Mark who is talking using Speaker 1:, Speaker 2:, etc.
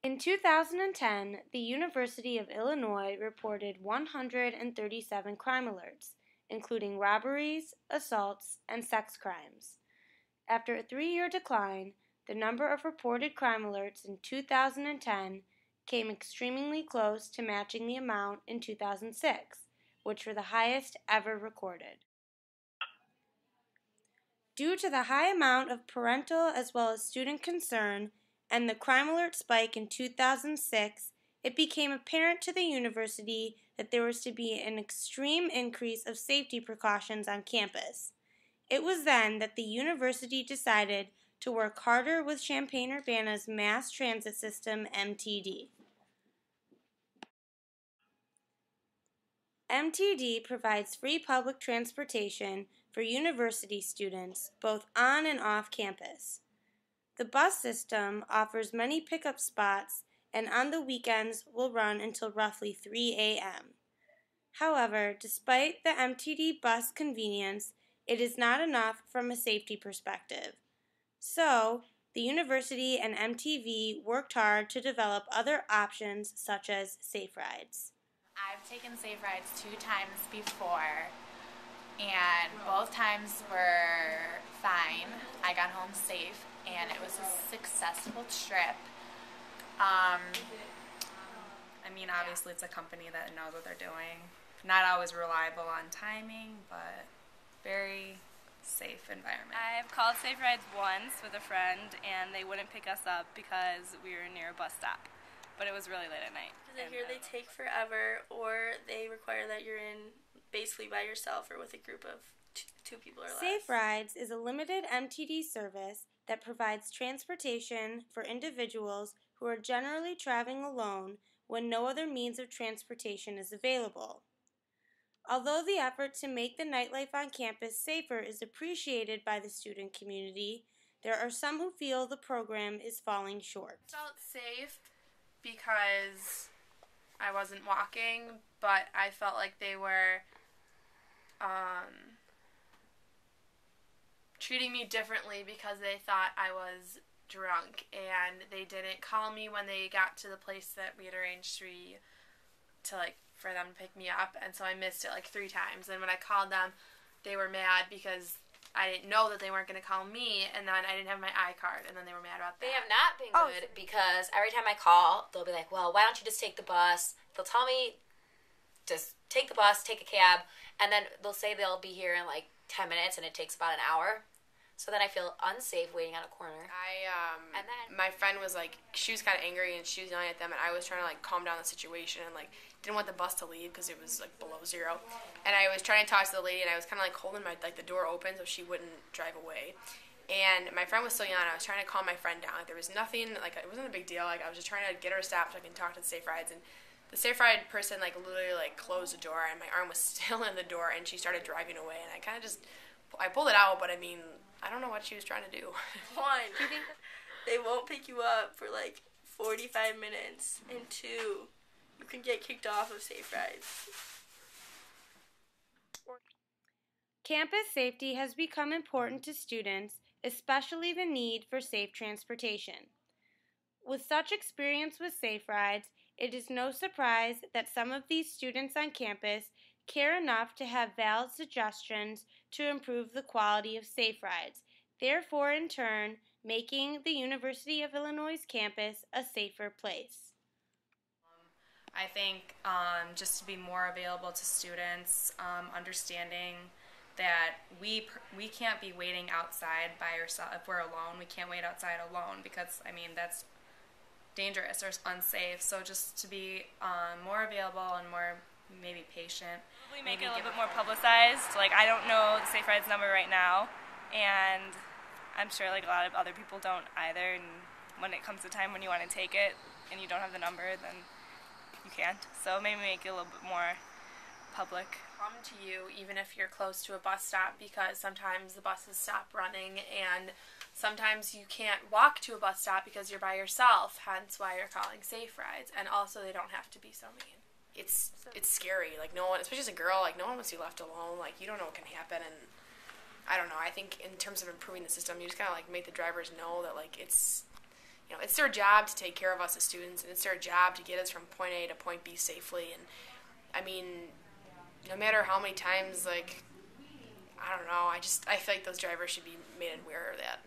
Speaker 1: In 2010, the University of Illinois reported 137 crime alerts, including robberies, assaults, and sex crimes. After a 3-year decline, the number of reported crime alerts in 2010 came extremely close to matching the amount in 2006, which were the highest ever recorded. Due to the high amount of parental as well as student concern and the crime alert spike in 2006, it became apparent to the university that there was to be an extreme increase of safety precautions on campus. It was then that the university decided to work harder with Champaign-Urbana's mass transit system, MTD. MTD provides free public transportation for university students, both on and off campus. The bus system offers many pickup spots and on the weekends will run until roughly 3 a.m. However, despite the MTD bus convenience, it is not enough from a safety perspective. So, the university and MTV worked hard to develop other options such as Safe Rides.
Speaker 2: I've taken Safe Rides 2 times before, and both times were fine. I got home safe, and it was a successful trip.
Speaker 3: Obviously it's a company that knows what they're doing. Not always reliable on timing, but very safe environment.
Speaker 4: I've called Safe Rides once with a friend, and they wouldn't pick us up because we were near a bus stop. But it was really late at night.
Speaker 5: Because I hear they take forever, or they require that you're in basically by yourself or with a group of two people or less.
Speaker 1: Safe Rides is a limited MTD service that provides transportation for individuals who are generally traveling alone when no other means of transportation is available. Although the effort to make the nightlife on campus safer is appreciated by the student community, there are some who feel the program is falling short.
Speaker 6: I felt safe because I wasn't walking, but I felt like they were treating me differently because they thought I was drunk, and they didn't call me when they got to the place that we had arranged for them to pick me up, and so I missed it 3 times. And when I called them, they were mad because I didn't know that they weren't going to call me, and then I didn't have my iCard, and then they were mad about that.
Speaker 7: They have not been good because every time I call, they'll be like, well, why don't you just take the bus? They'll tell me, just take the bus, take a cab, and then they'll say they'll be here in 10 minutes, and it takes about an hour. So then I feel unsafe waiting on a corner.
Speaker 6: My friend was she was kind of angry, and she was yelling at them, and I was trying to calm down the situation, and didn't want the bus to leave because it was below zero. And I was trying to talk to the lady, and I was kind of holding my the door open so she wouldn't drive away. And my friend was still yelling. I was trying to calm my friend down. There was nothing, it wasn't a big deal. I was just trying to get her to stop so I can talk to the Safe Rides. And the Safe Ride person literally closed the door, and my arm was still in the door, and she started driving away. And I kind of I pulled it out, but I don't know what she was trying to do.
Speaker 5: One, they won't pick you up for 45 minutes, and 2, you can get kicked off of Safe Rides.
Speaker 1: Campus safety has become important to students, especially the need for safe transportation. With such experience with Safe Rides, it is no surprise that some of these students on campus care enough to have valid suggestions to improve the quality of Safe Rides, therefore in turn making the University of Illinois campus a safer place.
Speaker 3: I think just to be more available to students, understanding that we can't be waiting outside by ourselves. If we're alone, we can't wait outside alone because, that's dangerous or unsafe. So just to be more available and more maybe patient.
Speaker 4: Probably make it a little bit more publicized. I don't know the Safe Rides number right now, and I'm sure a lot of other people don't either. And when it comes to time when you want to take it and you don't have the number, then you can't. So maybe make it a little bit more public.
Speaker 6: Come to you even if you're close to a bus stop, because sometimes the buses stop running, and sometimes you can't walk to a bus stop because you're by yourself, hence why you're calling Safe Rides. And also they don't have to be so mean. It's scary, no one, especially as a girl, no one wants to be left alone, you don't know what can happen. And I don't know, I think in terms of improving the system, you just gotta make the drivers know that it's it's their job to take care of us as students, and it's their job to get us from point A to point B safely. And I mean, no matter how many times, like, I don't know, I feel like those drivers should be made aware of that.